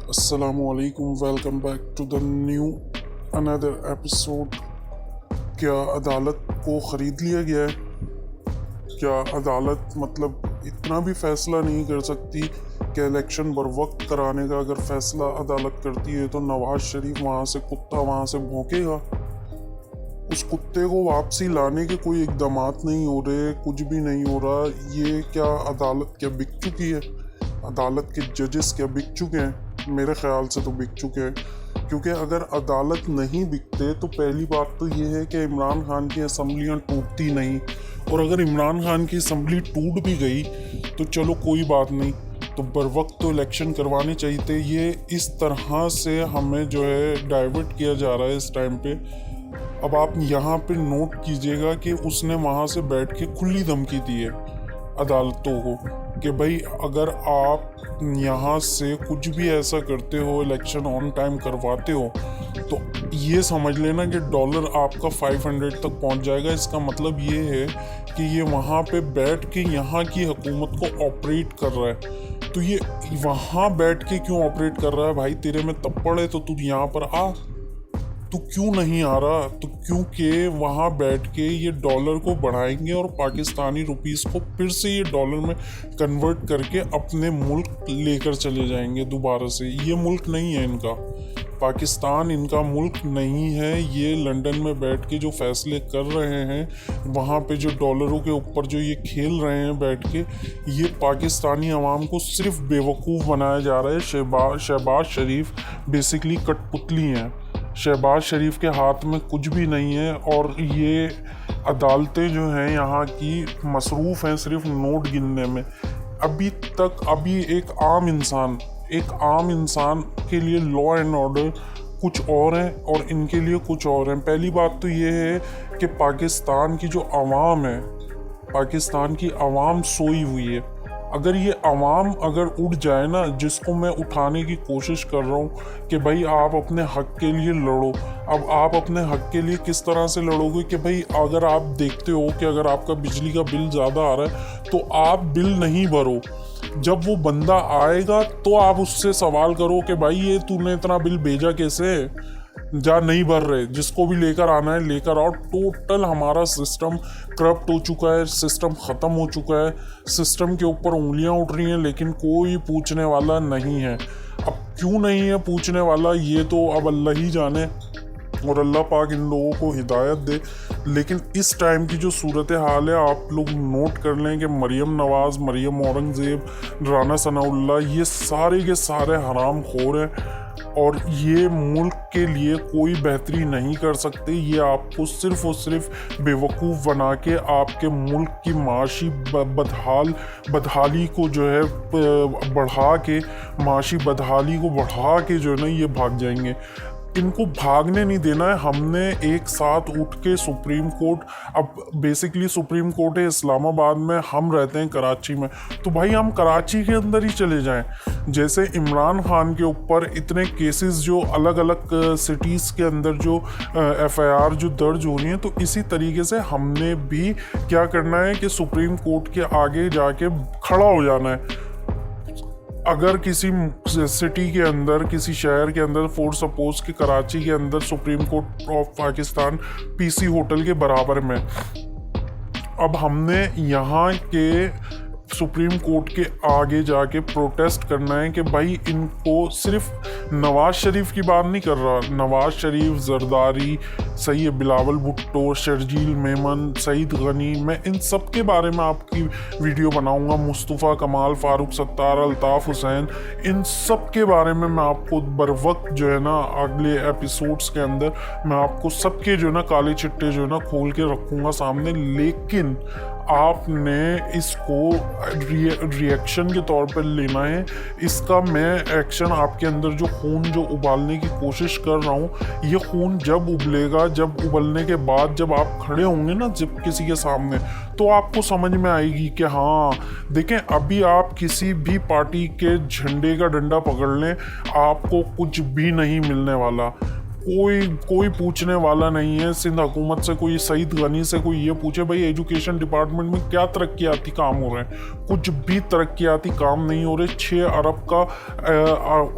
Assalamualaikum, welcome back to the new another episode। क्या अदालत को ख़रीद लिया गया है? क्या अदालत मतलब इतना भी फ़ैसला नहीं कर सकती कि इलेक्शन बर वक्त कराने का अगर फ़ैसला अदालत करती है तो नवाज शरीफ वहाँ से कुत्ता वहाँ से भौंकेगा? उस कुत्ते को वापसी लाने के कोई इक़दामात नहीं हो रहे, कुछ भी नहीं हो रहा। ये क्या अदालत क्या बिक चुकी है? अदालत के जजेस क्या बिक चुके हैं? मेरे ख्याल से तो बिक चुके हैं, क्योंकि अगर अदालत नहीं बिकते तो पहली बात तो ये है कि इमरान खान की असम्बलियाँ टूटती नहीं, और अगर इमरान खान की असम्बली टूट भी गई तो चलो कोई बात नहीं, तो बर वक्त तो इलेक्शन करवाने चाहिए थे। ये इस तरह से हमें जो है डाइवर्ट किया जा रहा है इस टाइम पे। अब आप यहाँ पे नोट कीजिएगा कि उसने वहाँ से बैठ के खुली धमकी दी है अदालतों को कि भाई अगर आप यहाँ से कुछ भी ऐसा करते हो, इलेक्शन ऑन टाइम करवाते हो, तो ये समझ लेना कि डॉलर आपका 500 तक पहुँच जाएगा। इसका मतलब ये है कि ये वहाँ पे बैठ के यहाँ की हुकूमत को ऑपरेट कर रहा है। तो ये वहाँ बैठ के क्यों ऑपरेट कर रहा है? भाई तेरे में तप्पड़ है तो तू यहाँ पर आ। तो क्यों नहीं आ रहा? तो क्योंकि वहाँ बैठ के ये डॉलर को बढ़ाएंगे और पाकिस्तानी रुपीस को फिर से ये डॉलर में कन्वर्ट करके अपने मुल्क लेकर चले जाएंगे दोबारा से। ये मुल्क नहीं है इनका, पाकिस्तान इनका मुल्क नहीं है। ये लंदन में बैठ के जो फैसले कर रहे हैं, वहाँ पे जो डॉलरों के ऊपर जो ये खेल रहे हैं बैठ के, ये पाकिस्तानी अवाम को सिर्फ बेवकूफ़ बनाया जा रहा है। शहबाज शरीफ बेसिकली कठपुतली हैं। शहबाज शरीफ के हाथ में कुछ भी नहीं है, और ये अदालतें जो हैं यहाँ की मसरूफ़ हैं सिर्फ नोट गिनने में। अभी एक आम इंसान के लिए लॉ एंड ऑर्डर कुछ और है और इनके लिए कुछ और है। पहली बात तो ये है कि पाकिस्तान की जो आवाम है, पाकिस्तान की आवाम सोई हुई है। अगर ये अवाम अगर उठ जाए ना, जिसको मैं उठाने की कोशिश कर रहा हूँ कि भाई आप अपने हक के लिए लड़ो। अब आप अपने हक के लिए किस तरह से लड़ोगे कि भाई अगर आप देखते हो कि अगर आपका बिजली का बिल ज़्यादा आ रहा है तो आप बिल नहीं भरो। जब वो बंदा आएगा तो आप उससे सवाल करो कि भाई ये तूने इतना बिल भेजा कैसे, जा नहीं भर रहे, जिसको भी लेकर आना है लेकर आओ। टोटल हमारा सिस्टम करप्ट हो चुका है, सिस्टम ख़त्म हो चुका है। सिस्टम के ऊपर उंगलियां उठ रही हैं लेकिन कोई पूछने वाला नहीं है। अब क्यों नहीं है पूछने वाला, ये तो अब अल्लाह ही जाने, और अल्लाह पाक इन लोगों को हिदायत दे। लेकिन इस टाइम की जो सूरत हाल है, आप लोग नोट कर लें कि मरियम नवाज़, मरियम औरंगज़ेब, राना सनाउल्लाह, ये सारे के सारे हराम खोर हैं और ये मुल्क के लिए कोई बेहतरी नहीं कर सकते। ये आपको सिर्फ़ और सिर्फ बेवकूफ़ बना के आपके मुल्क की माशी बदहाली को जो है बढ़ा के, माशी बदहाली को बढ़ा के जो है ना ये भाग जाएंगे। इनको भागने नहीं देना है। हमने एक साथ उठ के सुप्रीम कोर्ट, अब बेसिकली सुप्रीम कोर्ट है इस्लामाबाद में, हम रहते हैं कराची में, तो भाई हम कराची के अंदर ही चले जाएं। जैसे इमरान खान के ऊपर इतने केसेस जो अलग अलग सिटीज़ के अंदर जो FIR जो दर्ज हो रही हैं, तो इसी तरीके से हमने भी क्या करना है कि सुप्रीम कोर्ट के आगे जाके खड़ा हो जाना है। अगर किसी सिटी के अंदर, किसी शहर के अंदर, फॉर सपोज कि कराची के अंदर supreme court of Pakistan PC hotel के बराबर में, अब हमने यहाँ के सुप्रीम कोर्ट के आगे जाके प्रोटेस्ट करना है कि भाई इनको, सिर्फ नवाज शरीफ की बात नहीं कर रहा, नवाज शरीफ, जरदारी, सैयद बिलावल भुट्टो, शर्जील मेमन, सईद गनी, मैं इन सब के बारे में आपकी वीडियो बनाऊंगा। मुस्तफ़ा कमाल, फारूक सत्तार, अल्ताफ़ हुसैन, इन सब के बारे में मैं आपको बर वक्त जो है ना अगले एपिसोड्स के अंदर मैं आपको सबके जो है ना काले चिट्टे जो है ना खोल के रखूँगा सामने। लेकिन आपने इसको रिएक्शन के तौर पर लेना है। इसका मैं एक्शन आपके अंदर जो खून जो उबालने की कोशिश कर रहा हूँ, ये खून जब उबलेगा, जब उबलने के बाद जब आप खड़े होंगे ना जब किसी के सामने, तो आपको समझ में आएगी कि हाँ देखें, अभी आप किसी भी पार्टी के झंडे का डंडा पकड़ लें, आपको कुछ भी नहीं मिलने वाला। कोई पूछने वाला नहीं है। सिंध हुकूमत से कोई सईद गनी से कोई ये पूछे भाई एजुकेशन डिपार्टमेंट में क्या तरक्याती काम हो रहे हैं, कुछ भी तरक्याती काम नहीं हो रहे। 6 अरब का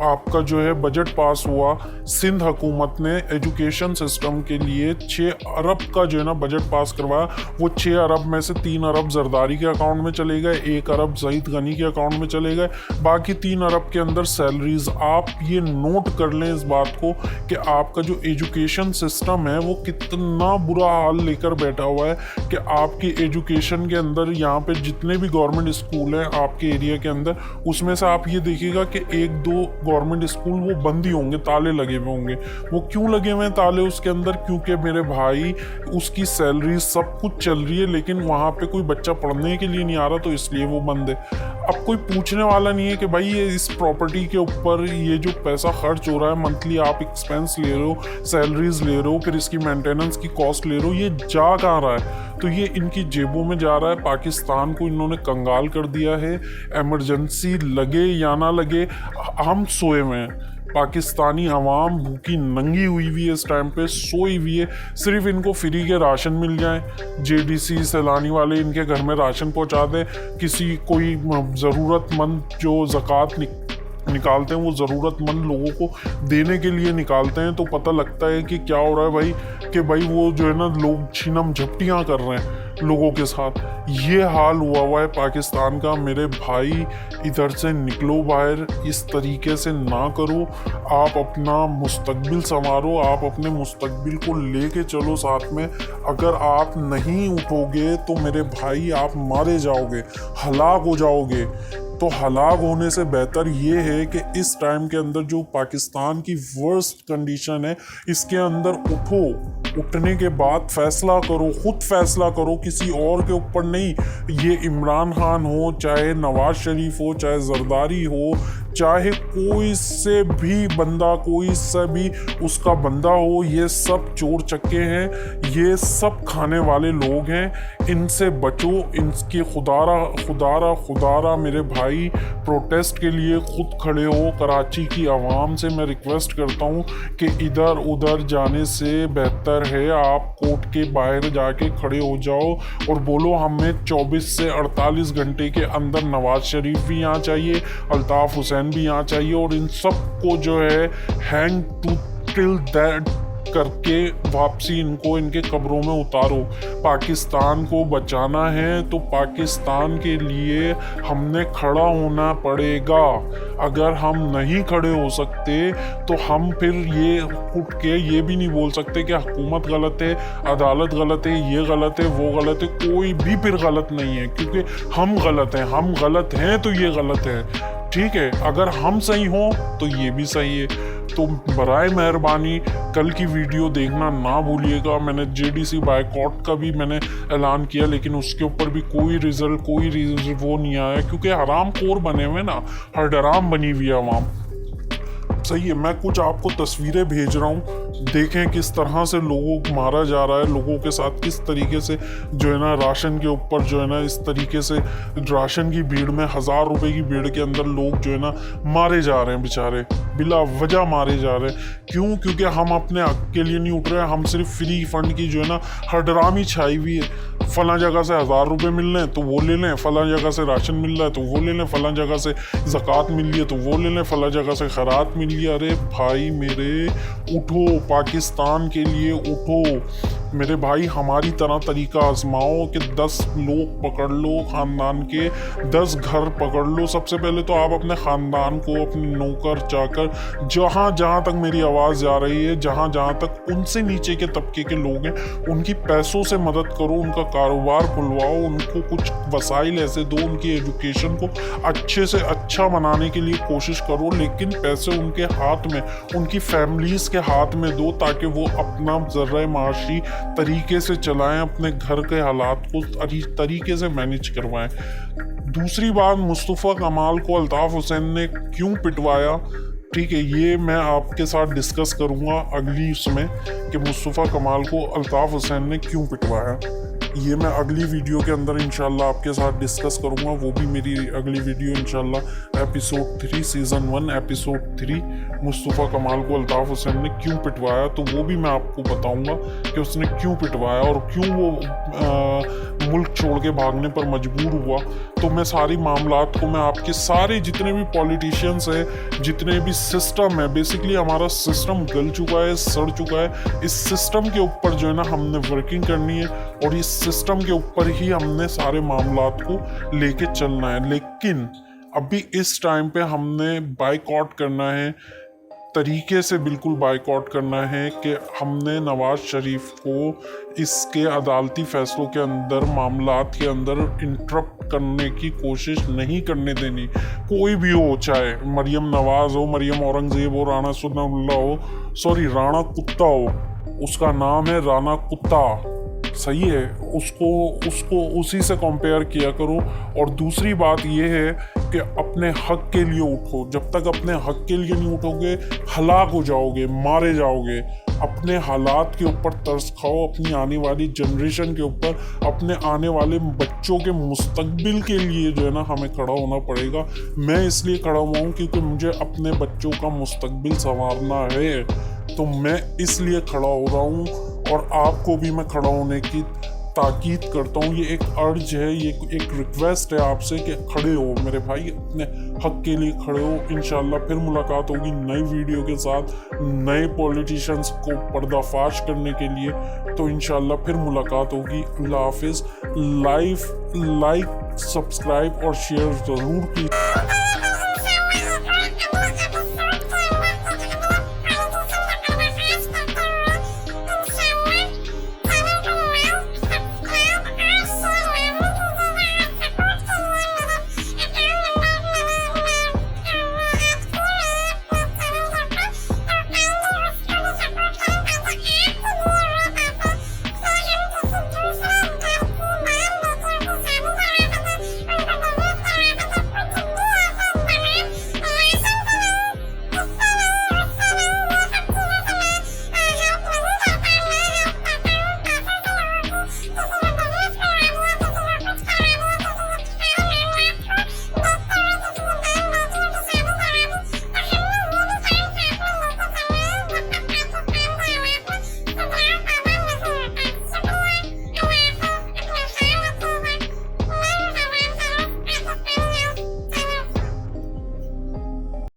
आपका जो है बजट पास हुआ, सिंध हुकूमत ने एजुकेशन सिस्टम के लिए 6 अरब का जो है ना बजट पास करवाया। वो 6 अरब में से 3 अरब जरदारी के अकाउंट में चले गए, 1 अरब सईद गनी के अकाउंट में चले गए, बाकी 3 अरब के अंदर सैलरीज। आप ये नोट कर लें इस बात को कि आपका जो एजुकेशन सिस्टम है वो कितना बुरा हाल लेकर बैठा हुआ है कि आपकी एजुकेशन के अंदर यहाँ पे जितने भी गवर्नमेंट स्कूल हैं आपके एरिया के अंदर, उसमें से आप ये देखिएगा कि 1-2 गवर्नमेंट स्कूल वो बंद ही होंगे, ताले लगे हुए होंगे। वो क्यों लगे हुए हैं ताले उसके अंदर? क्योंकि मेरे भाई उसकी सैलरी सब कुछ चल रही है लेकिन वहाँ पे कोई बच्चा पढ़ने के लिए नहीं आ रहा, तो इसलिए वो बंद है। अब कोई पूछने वाला नहीं है कि भाई ये इस प्रॉपर्टी के ऊपर ये जो पैसा खर्च हो रहा है, मंथली आप एक्सपेंस ले रहे हो, सैलरीज ले रहे हो, फिर इसकी मेंटेनेंस की कॉस्ट ले रहे हो, ये जा कहाँ रहा है? तो ये इनकी जेबों में जा रहा है। पाकिस्तान को इन्होंने कंगाल कर दिया है। इमरजेंसी लगे या ना लगे, हम सोए हुए हैं। पाकिस्तानी आवाम भूखी नंगी हुई है, इस टाइम पे सोई हुई है। सिर्फ इनको फ्री के राशन मिल जाए, जेडीसी सैलानी वाले इनके घर में राशन पहुंचा दें, किसी कोई ज़रूरतमंद जो ज़कात निकालते हैं वो ज़रूरतमंद लोगों को देने के लिए निकालते हैं, तो पता लगता है कि क्या हो रहा है भाई, कि भाई वो जो है ना लोग छीनम झपटियाँ कर रहे हैं लोगों के साथ। ये हाल हुआ है पाकिस्तान का। मेरे भाई इधर से निकलो बाहर, इस तरीके से ना करो। आप अपना मुस्तकबिल संवारो, आप अपने मुस्तकबिल को लेके चलो साथ में। अगर आप नहीं उठोगे तो मेरे भाई आप मारे जाओगे, हलाक हो जाओगे। तो हलाक होने से बेहतर ये है कि इस टाइम के अंदर जो पाकिस्तान की वर्स्ट कंडीशन है, इसके अंदर उठो, उठने के बाद फैसला करो, खुद फैसला करो, किसी और के ऊपर नहीं। ये इमरान खान हो, चाहे नवाज शरीफ हो, चाहे जरदारी हो, चाहे कोई से भी बंदा, कोई से भी उसका बंदा हो, ये सब चोर चक्के हैं, ये सब खाने वाले लोग हैं। इनसे बचो, इनके खुदारा मेरे भाई प्रोटेस्ट के लिए खुद खड़े हो। कराची की आवाम से मैं रिक्वेस्ट करता हूँ कि इधर उधर जाने से बेहतर है आप कोर्ट के बाहर जाके खड़े हो जाओ और बोलो हमें 24 से 48 घंटे के अंदर नवाज शरीफ भी यहाँ चाहिए, अल्ताफ़ हुसैन भी यहाँ चाहिए, और इन सब को जो है हैंग टू टिल दैट करके वापसी इनको इनके कब्रों में उतारो। पाकिस्तान को बचाना है तो पाकिस्तान के लिए हमने खड़ा होना पड़ेगा। अगर हम नहीं खड़े हो सकते तो हम फिर ये उठ के ये भी नहीं बोल सकते कि हुकूमत गलत है, अदालत गलत है, ये गलत है, वो गलत है। कोई भी फिर गलत नहीं है, क्योंकि हम गलत हैं। हम गलत हैं तो ये गलत है, ठीक है। अगर हम सही हों तो ये भी सही है। तो बराए मेहरबानी कल की वीडियो देखना ना भूलिएगा। मैंने जेडीसी बायकॉट का भी मैंने ऐलान किया, लेकिन उसके ऊपर भी कोई रिजल्ट वो नहीं आया, क्योंकि हराम खोर बने हुए ना, हर डराम बनी हुई है आवाम। सही है, मैं कुछ आपको तस्वीरें भेज रहा हूँ, देखें किस तरह से लोगों को मारा जा रहा है, लोगों के साथ किस तरीके से जो है ना राशन के ऊपर जो है ना इस तरीके से राशन की भीड़ में 1000 रुपए की भीड़ के अंदर लोग जो है ना मारे जा रहे हैं, बेचारे बिला वजह मारे जा रहे हैं। क्यों? क्योंकि हम अपने हक के लिए नहीं उठ रहे हैं, हम सिर्फ फ्री फंड की जो है ना हरडरामी छाई हुई है। फला जगह से 1000 रुपये मिल रहे हैं तो वो ले लें, फला जगह से राशन मिल रहा है तो वो ले लें, फला जगह से ज़कात मिल रही है तो वो ले लें, फला जगह से खैरात मिल रही है। अरे भाई मेरे, उठो, पाकिस्तान के लिए उठो मेरे भाई। हमारी तरह तरीका आजमाओ कि 10 लोग पकड़ लो, ख़ानदान के 10 घर पकड़ लो। सबसे पहले तो आप अपने ख़ानदान को, अपने नौकर चाकर, जहाँ जहाँ तक मेरी आवाज़ जा रही है, जहाँ जहाँ तक उनसे नीचे के तबके के लोग हैं, उनकी पैसों से मदद करो, उनका कारोबार खुलवाओ, उनको कुछ वसाइल ऐसे दो, उनकी एजुकेशन को अच्छे से अच्छा बनाने के लिए कोशिश करो, लेकिन पैसे उनके हाथ में, उनकी फैमिलीज़ के हाथ में दो, ताकि वो अपना ज़र्रा माशी तरीके से चलाएं, अपने घर के हालात को तरीके से मैनेज करवाएं। दूसरी बात, मुस्तफ़ा कमाल को अल्ताफ़ हुसैन ने क्यों पिटवाया, ठीक है, ये मैं आपके साथ डिस्कस करूंगा अगली उसमें कि मुस्तफ़ा कमाल को अल्ताफ़ हुसैन ने क्यों पिटवाया। ये मैं अगली वीडियो के अंदर इंशाल्लाह आपके साथ डिस्कस करूँगा। वो भी मेरी अगली वीडियो इंशाल्लाह एपिसोड 3 सीज़न 1 एपिसोड 3 मुस्तफ़ा कमाल को अल्ताफ़ हुसैन ने क्यों पिटवाया, तो वो भी मैं आपको बताऊंगा कि उसने क्यों पिटवाया और क्यों वो मुल्क छोड़ के भागने पर मजबूर हुआ। तो मैं सारी मामलात को मैं आपके सारे जितने भी पॉलिटिशियंस हैं, जितने भी सिस्टम है, बेसिकली हमारा सिस्टम गल चुका है, सड़ चुका है। इस सिस्टम के ऊपर जो है ना हमने वर्किंग करनी है और इस सिस्टम के ऊपर ही हमने सारे मामलात को लेके चलना है। लेकिन अभी इस टाइम पे हमने बायकॉट करना है, तरीके से बिल्कुल बायकॉट करना है कि हमने नवाज शरीफ को इसके अदालती फैसलों के अंदर, मामलात के अंदर इंटरप्ट करने की कोशिश नहीं करने देनी। कोई भी हो, चाहे मरियम नवाज हो, मरियम औरंगजेब हो, राणा सनाउल्लाह हो, सॉरी राणा कुत्ता हो, उसका नाम है राणा कुत्ता, सही है, उसको उसी से कंपेयर किया करो। और दूसरी बात यह है कि अपने हक के लिए उठो। जब तक अपने हक के लिए नहीं उठोगे हलाक हो जाओगे, मारे जाओगे। अपने हालात के ऊपर तरस खाओ, अपनी आने वाली जनरेशन के ऊपर, अपने आने वाले बच्चों के मुस्तकबिल के लिए जो है ना हमें खड़ा होना पड़ेगा। मैं इसलिए खड़ा हुआ हूँ क्योंकि मुझे अपने बच्चों का मुस्तकबिल संवारना है, तो मैं इसलिए खड़ा हो रहा हूँ और आपको भी मैं खड़ा होने की ताकीद करता हूँ। ये एक अर्ज है, ये एक रिक्वेस्ट है आपसे कि खड़े हो मेरे भाई, अपने हक के लिए खड़े हो। इंशाल्लाह फिर मुलाकात होगी नई वीडियो के साथ, नए पॉलिटिशियंस को पर्दाफाश करने के लिए। तो इंशाल्लाह फिर मुलाकात होगी। अल्लाह हाफिज़। लाइक, सब्सक्राइब और शेयर ज़रूर कीजिए।